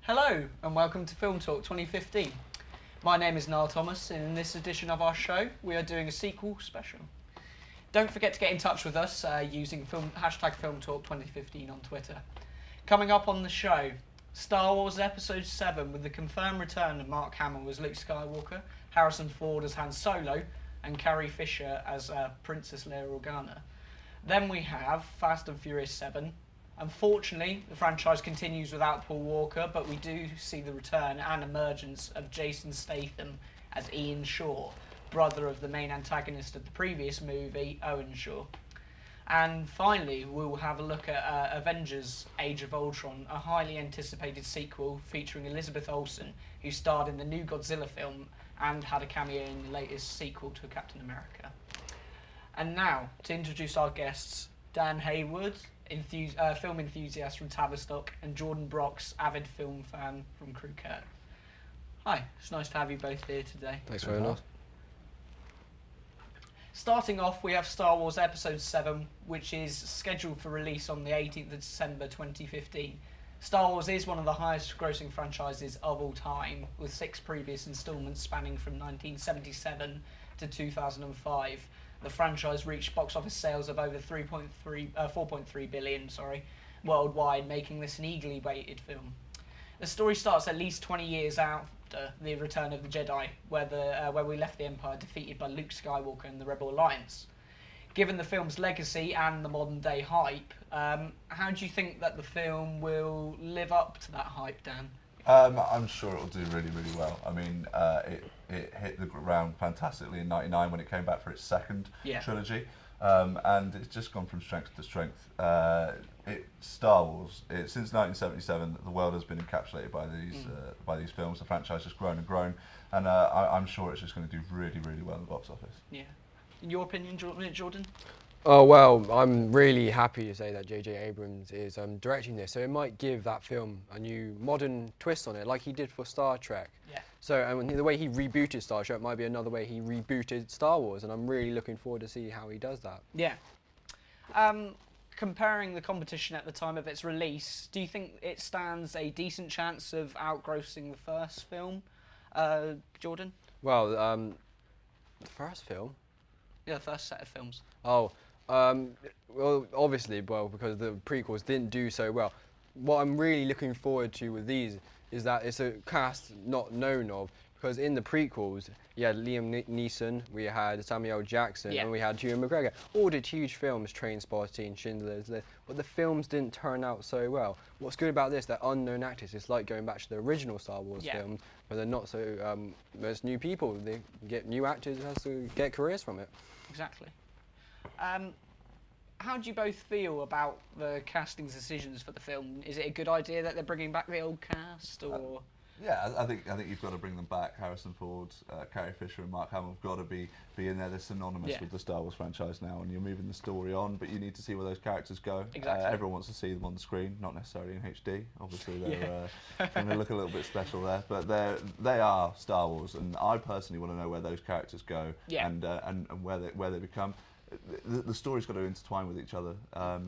Hello and welcome to Film Talk 2015. My name is Niall Thomas and in this edition of our show we are doing a sequel special. Don't forget to get in touch with us using hashtag Film Talk 2015 on Twitter. Coming up on the show, Star Wars Episode 7 with the confirmed return of Mark Hamill as Luke Skywalker, Harrison Ford as Han Solo and Carrie Fisher as Princess Leia Organa. Then we have Fast and Furious 7. Unfortunately, the franchise continues without Paul Walker, but we do see the return and emergence of Jason Statham as Ian Shaw, brother of the main antagonist of the previous movie, Owen Shaw. And finally, we'll have a look at Avengers Age of Ultron, a highly anticipated sequel featuring Elizabeth Olsen, who starred in the new Godzilla film and had a cameo in the latest sequel to Captain America. And now, to introduce our guests, Dan Haywood, film enthusiast from Tavistock, and Jordan Brox, avid film fan from Crewe Kirk. Hi, it's nice to have you both here today. Thanks very much. Starting off, we have Star Wars Episode 7, which is scheduled for release on the 18th of December 2015. Star Wars is one of the highest grossing franchises of all time, with 6 previous instalments spanning from 1977 to 2005. The franchise reached box office sales of over 4.3 billion worldwide, making this an eagerly awaited film. The story starts at least 20 years after the Return of the Jedi, where we left the Empire defeated by Luke Skywalker and the Rebel Alliance. Given the film's legacy and the modern day hype, how do you think that the film will live up to that hype, Dan? I'm sure it'll do really, really well. I mean, it hit the ground fantastically in '99 when it came back for its second trilogy, and it's just gone from strength to strength. Star Wars, since 1977, the world has been encapsulated by these films. The franchise has grown and grown, and I'm sure it's just going to do really, really well in the box office. Yeah. In your opinion, Jordan? Oh well, I'm really happy to say that J.J. Abrams is directing this, so it might give that film a new modern twist on it, like he did for Star Trek. Yeah. So the way he rebooted Star Trek might be another way he rebooted Star Wars, and I'm really looking forward to see how he does that. Yeah. Comparing the competition at the time of its release, do you think it stands a decent chance of outgrossing the first film, Jordan? Well, the first film? Yeah, the first set of films. Oh. Well, obviously, because the prequels didn't do so well. What I'm really looking forward to with these is that it's a cast not known of, because in the prequels, you had Liam Neeson, we had Samuel Jackson, and we had Ewan McGregor. All did huge films, Trainspotting, Schindler's List, but the films didn't turn out so well. What's good about this, they're unknown actors. It's like going back to the original Star Wars films, where they're not so, there's new people. They get new actors, has to get careers from it. Exactly. How do you both feel about the casting decisions for the film? Is it a good idea that they're bringing back the old cast, or? Yeah, I think you've got to bring them back. Harrison Ford, Carrie Fisher, and Mark Hamill have got to be in there. They're synonymous with the Star Wars franchise now, and you're moving the story on. But you need to see where those characters go. Exactly. Everyone wants to see them on the screen, not necessarily in HD. Obviously, they're going to look a little bit special there. But they are Star Wars, and I personally want to know where those characters go and where they become. The story's got to intertwine with each other.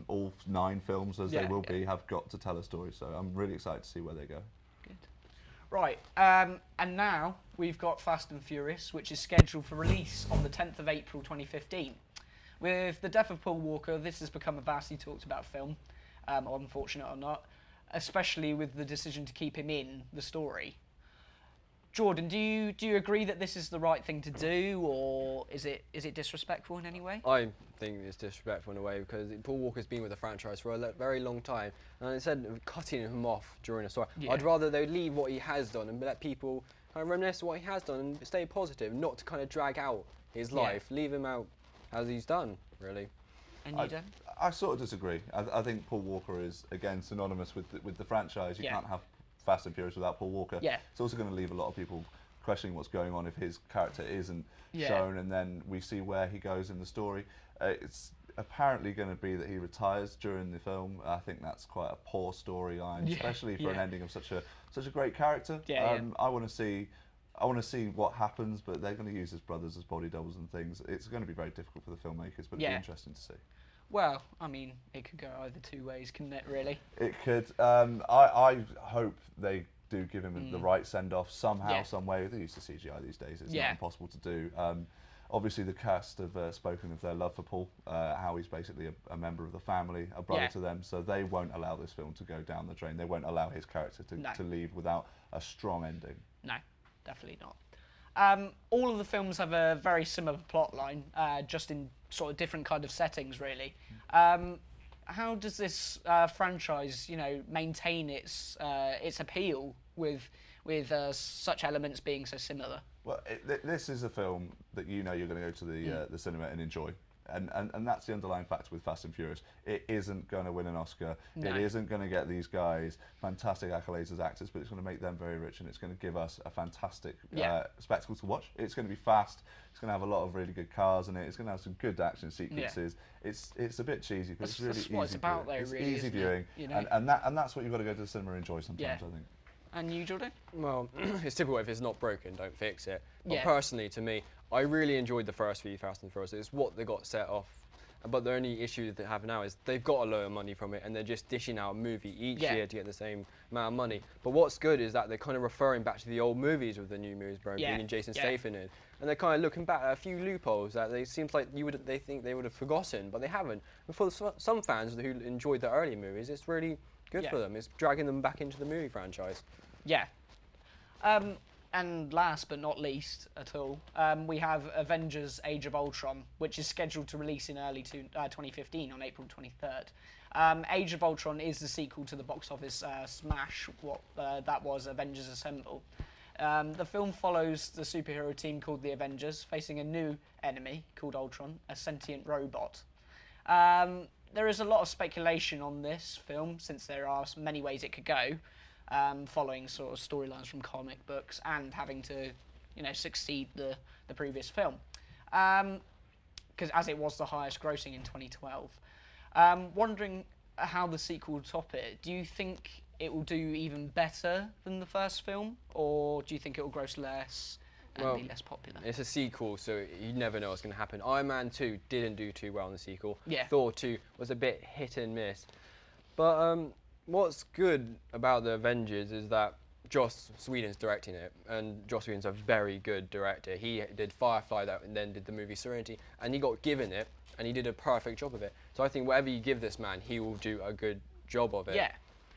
All 9 films, as they will be, have got to tell a story. So I'm really excited to see where they go. Good. Right, and now we've got Fast and Furious, which is scheduled for release on the 10th of April 2015. With the death of Paul Walker, this has become a vastly talked about film, unfortunate or not, especially with the decision to keep him in the story. Jordan, do you agree that this is the right thing to do, or is it disrespectful in any way? I think it's disrespectful in a way, because Paul Walker's been with the franchise for a very long time, and instead of cutting him off during a story, I'd rather they leave what he has done and let people kind of reminisce what he has done and stay positive, not to kind of drag out his life. Leave him out as he's done, really. And you don't? I sort of disagree. I think Paul Walker is, again, synonymous with the franchise. You can't have Fast and Furious without Paul Walker. It's also going to leave a lot of people questioning what's going on if his character isn't shown, and then we see where he goes in the story. It's apparently going to be that he retires during the film. I think that's quite a poor storyline, especially for an ending of such a great character. I want to see what happens, but they're going to use his brothers as body doubles and things. It's going to be very difficult for the filmmakers, but it'll be interesting to see. Well, I mean, it could go either two ways, couldn't it, really? It could. I hope they do give him the right send-off somehow, some way. They use the CGI these days. It's not impossible to do. Obviously, the cast have spoken of their love for Paul, how he's basically a member of the family, a brother to them, so they won't allow this film to go down the drain. They won't allow his character to leave without a strong ending. No, definitely not. All of the films have a very similar plot line, just in sort of different kind of settings, really. How does this franchise, maintain its appeal with such elements being so similar? Well, this is a film that you're going to go to the cinema and enjoy. And that's the underlying factor with Fast and Furious. It isn't going to win an Oscar. No. It isn't going to get these guys fantastic accolades as actors, but it's going to make them very rich, and it's going to give us a fantastic spectacle to watch. It's going to be fast. It's going to have a lot of really good cars in it. It's going to have some good action sequences. Yeah. It's a bit cheesy, but it's really easy. That's what it's about, though. It's really, easy viewing, and that's what you've got to go to the cinema and enjoy sometimes. I think. And you, Jordan? Well, it's typical. If it's not broken, don't fix it. But personally, to me, I really enjoyed the first few Fast and Furious. It's what they got set off. But the only issue that they have now is they've got a load of money from it, and they're just dishing out a movie each year to get the same amount of money. But what's good is that they're kind of referring back to the old movies with the new movies, bringing Jason Statham in, and they're kind of looking back at a few loopholes that they seems like they think they would have forgotten, but they haven't. And for some fans who enjoyed the early movies, it's really good for them. It's dragging them back into the movie franchise. Yeah. And last but not least at all, we have Avengers Age of Ultron, which is scheduled to release in early 2015 on April 23rd. Age of Ultron is the sequel to the box office smash, that was Avengers Assemble. The film follows the superhero team called the Avengers, facing a new enemy called Ultron, a sentient robot. There is a lot of speculation on this film, since there are many ways it could go. Following sort of storylines from comic books and having to, succeed the previous film, because as it was the highest grossing in 2012. Wondering how the sequel will top it. Do you think it will do even better than the first film, or do you think it will gross less and be less popular? It's a sequel, so you never know what's going to happen. Iron Man 2 didn't do too well in the sequel. Yeah. Thor 2 was a bit hit and miss, but what's good about the Avengers is that Joss Whedon's directing it, and Joss Whedon's a very good director. He did Firefly and then did the movie Serenity, and he got given it, and he did a perfect job of it. So I think whatever you give this man, he will do a good job of it.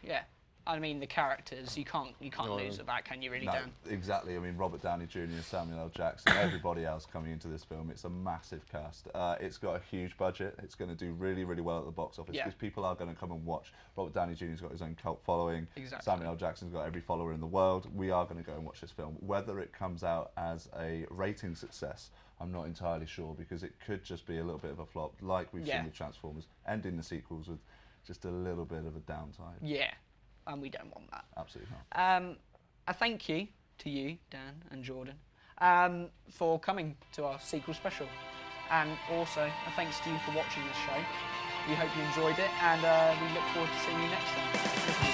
Yeah. I mean, the characters, you can't lose at that, can you really, Dan? Exactly. I mean, Robert Downey Jr., Samuel L. Jackson, everybody else coming into this film. It's a massive cast. It's got a huge budget. It's going to do really, really well at the box office because people are going to come and watch. Robert Downey Jr.'s got his own cult following. Exactly. Samuel L. Jackson's got every follower in the world. We are going to go and watch this film. Whether it comes out as a rating success, I'm not entirely sure, because it could just be a little bit of a flop, like we've seen with Transformers, ending the sequels with just a little bit of a downtime. Yeah. And we don't want that. Absolutely not. A thank you to you, Dan and Jordan, for coming to our sequel special. And also, a thanks to you for watching this show. We hope you enjoyed it, and we look forward to seeing you next time.